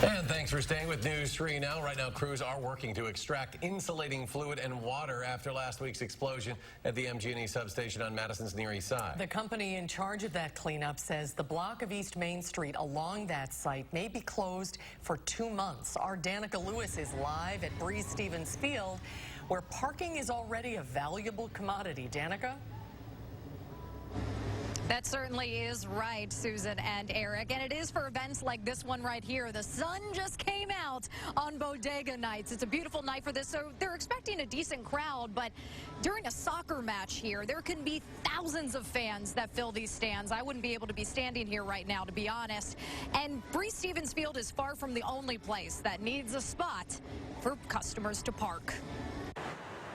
And thanks for staying with News 3 Now. Right now, crews are working to extract insulating fluid and water after last week's explosion at the MG&E substation on Madison's Near East Side. The company in charge of that cleanup says the block of East Main Street along that site may be closed for 2 months. Our Danica Lewis is live at Breeze Stevens Field, where parking is already a valuable commodity. Danica? That certainly is right, Susan and Eric, and it is for events like this one right here. The sun just came out on bodega nights. It's a beautiful night for this, so they're expecting a decent crowd, but during a soccer match here, there can be thousands of fans that fill these stands. I wouldn't be able to be standing here right now, to be honest. And Breeze Stevens Field is far from the only place that needs a spot for customers to park.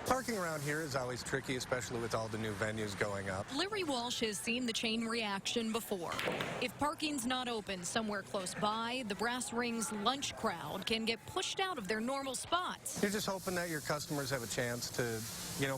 Parking around here is always tricky, especially with all the new venues going up. Larry Walsh has seen the chain reaction before. If parking's not open somewhere close by, the Brass Rings lunch crowd can get pushed out of their normal spots. You're just hoping that your customers have a chance to,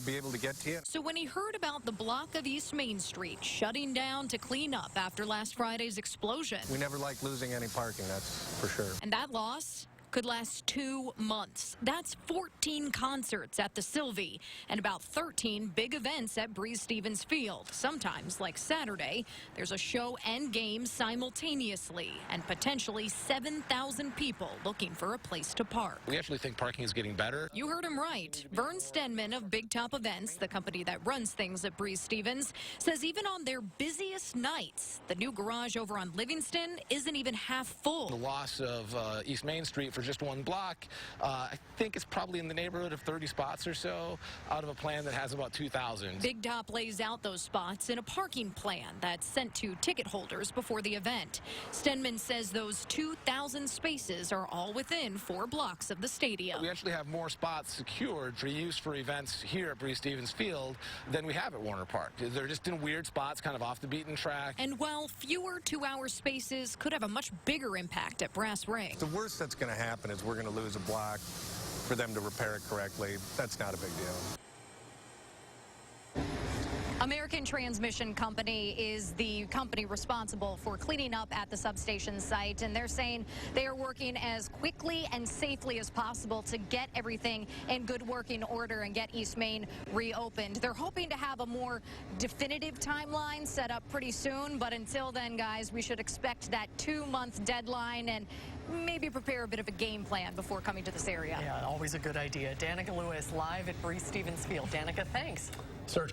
be able to get to you. So when he heard about the block of East Main Street shutting down to clean up after last Friday's explosion. We never like losing any parking, that's for sure. And that loss could last 2 months. That's 14 concerts at the Sylvie and about 13 big events at Breeze Stevens Field. Sometimes, like Saturday, there's a show and game simultaneously and potentially 7,000 people looking for a place to park. We actually think parking is getting better. You heard him right. Vern Stenman of Big Top Events, the company that runs things at Breeze Stevens, says even on their busiest nights, the new garage over on Livingston isn't even half full. The loss of East Main Street for just one block, I think it's probably in the neighborhood of 30 spots or so out of a plan that has about 2,000. Big Top lays out those spots in a parking plan that's sent to ticket holders before the event. Stenman says those 2,000 spaces are all within 4 blocks of the stadium. We actually have more spots secured for use for events here at Breeze Stevens Field than we have at Warner Park. They're just in weird spots, kind of off the beaten track. And while fewer 2-hour spaces could have a much bigger impact at Brass Ring. The worst that's going to happen is we're going to lose a block. For them to repair it correctly, that's not a big deal. American Transmission Company is the company responsible for cleaning up at the substation site, and they're saying they are working as quickly and safely as possible to get everything in good working order and get East Main reopened. They're hoping to have a more definitive timeline set up pretty soon, but until then, guys, we should expect that 2-month deadline and maybe prepare a bit of a game plan before coming to this area. Yeah, always a good idea. Danica Lewis live at Breeze Stevens Field. Danica, thanks. Search